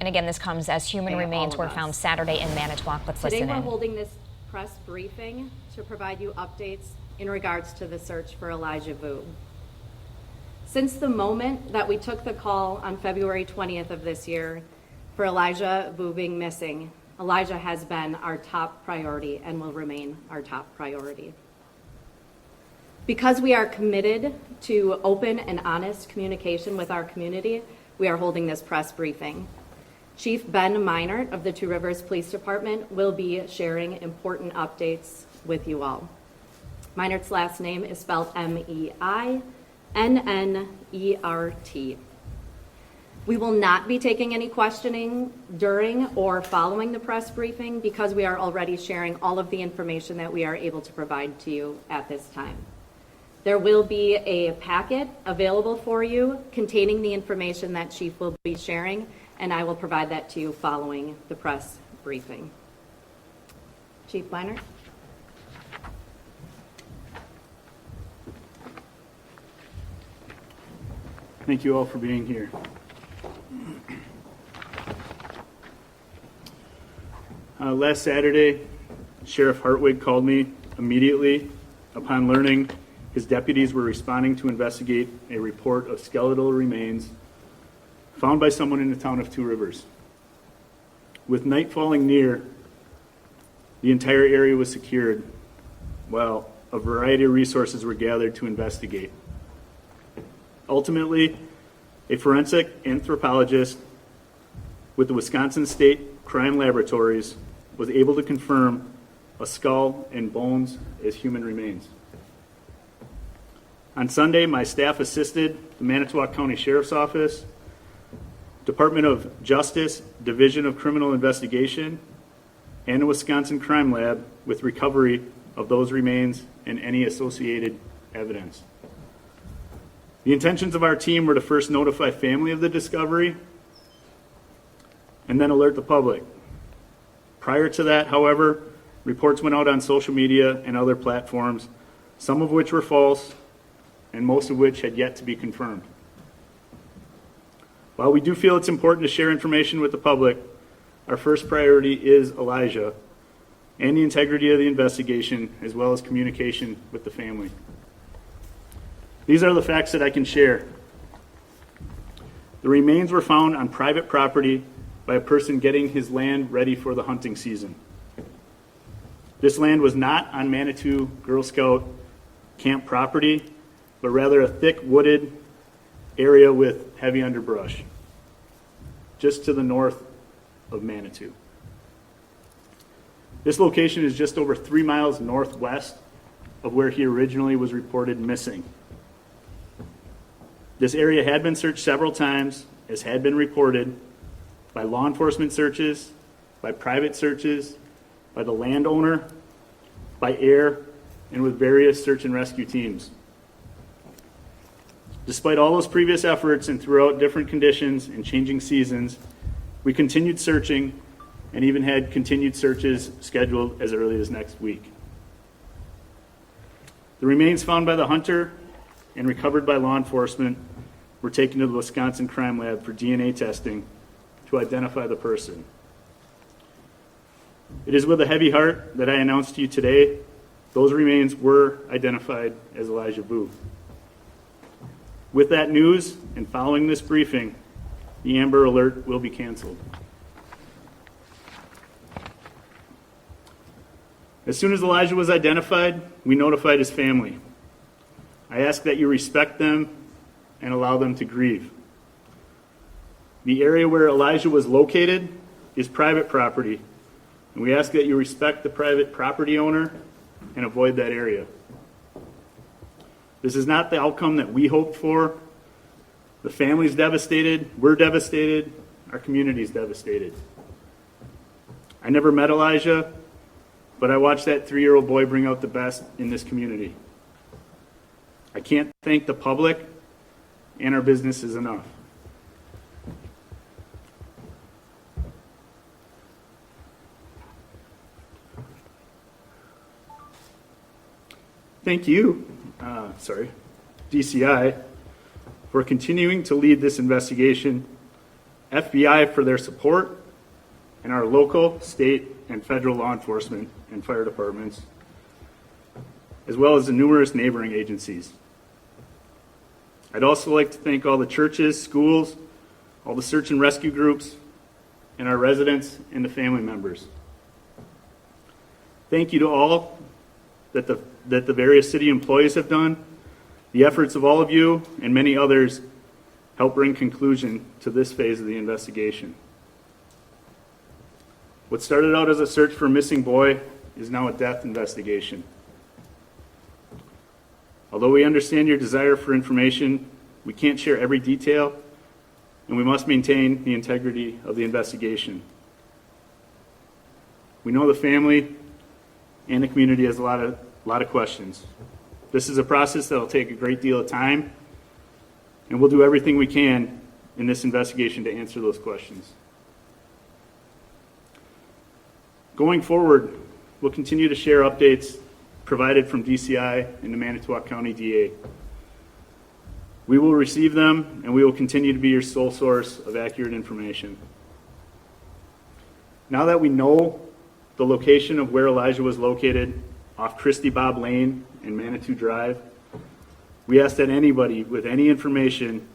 And again, this comes as human remains were found Saturday in Manitowoc. Let's listen in. Today we're holding this press briefing to provide you updates in regards to the search for Elijah Vue. Since the moment that we took the call on February 20th of this year for Elijah Vue being missing, Elijah has been our top priority and will remain our top priority. Because we are committed to open and honest communication with our community, we are holding this press briefing. Chief Ben Meinert of the Two Rivers Police Department will be sharing important updates with you all. Meinert's last name is spelled Meinnert. We will not be taking any questioning during or following the press briefing because we are already sharing all of the information that we are able to provide to you at this time. There will be a packet available for you containing the information that Chief will be sharing, and I will provide that to you following the press briefing. Chief Meinert. Thank you all for being here. Last Saturday, Sheriff Hartwig called me immediately upon learning his deputies were responding to investigate a report of skeletal remains found by someone in the town of Two Rivers. With night falling near, the entire area was secured while a variety of resources were gathered to investigate. Ultimately, a forensic anthropologist with the Wisconsin State Crime Laboratories was able to confirm a skull and bones as human remains. On Sunday, my staff assisted the Manitowoc County Sheriff's Office, Department of Justice, Division of Criminal Investigation, and the Wisconsin Crime Lab with recovery of those remains and any associated evidence. The intentions of our team were to first notify family of the discovery and then alert the public. Prior to that, however, reports went out on social media and other platforms, some of which were false and most of which had yet to be confirmed. While we do feel it's important to share information with the public, our first priority is Elijah and the integrity of the investigation, as well as communication with the family. These are the facts that I can share. The remains were found on private property by a person getting his land ready for the hunting season. This land was not on Manitou Girl Scout camp property, but rather a thick wooded area with heavy underbrush, just to the north of Manitou. This location is just over 3 miles northwest of where he originally was reported missing. This area had been searched several times, as had been reported, by law enforcement searches, by private searches, by the landowner, by air, and with various search and rescue teams. Despite all those previous efforts and throughout different conditions and changing seasons, we continued searching and even had continued searches scheduled as early as next week. The remains found by the hunter and recovered by law enforcement were taken to the Wisconsin Crime Lab for DNA testing to identify the person. It is with a heavy heart that I announce to you today those remains were identified as Elijah Vue. With that news and following this briefing, the Amber Alert will be canceled. As soon as Elijah was identified, we notified his family. I ask that you respect them and allow them to grieve. The area where Elijah was located is private property, and we ask that you respect the private property owner and avoid that area. This is not the outcome that we hoped for. The family's devastated, we're devastated, our community's devastated. I never met Elijah, but I watched that 3-year-old boy bring out the best in this community. I can't thank the public and our businesses enough. Thank you, DCI, for continuing to lead this investigation FBI for their support, and our local, state, and federal law enforcement and fire departments, as well as the numerous neighboring agencies. I'd also like to thank all the churches, schools, all the search and rescue groups, and our residents and the family members. Thank you to all that the various city employees have done. The efforts of all of you and many others help bring conclusion to this phase of the investigation. What started out as a search for a missing boy is now a death investigation. Although we understand your desire for information, we can't share every detail, and we must maintain the integrity of the investigation. We know the family and the community has a lot of questions. This is a process that will take a great deal of time, and we'll do everything we can in this investigation to answer those questions. Going forward, we'll continue to share updates provided from DCI and the Manitowoc County DA. We will receive them, and we will continue to be your sole source of accurate information. Now that we know the location of where Elijah was located off Christy Bob Lane and Manitou Drive, we ask that anybody with any information,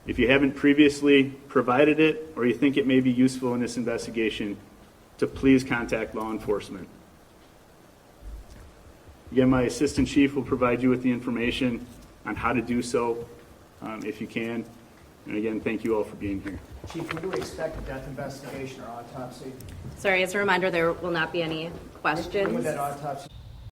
if you haven't previously provided it or you think it may be useful in this investigation, to please contact law enforcement. Again, my assistant chief will provide you with the information on how to do so if you can. And again, thank you all for being here. Chief, when do we expect a death investigation or autopsy? Sorry, as a reminder, there will not be any When would questions. that autopsy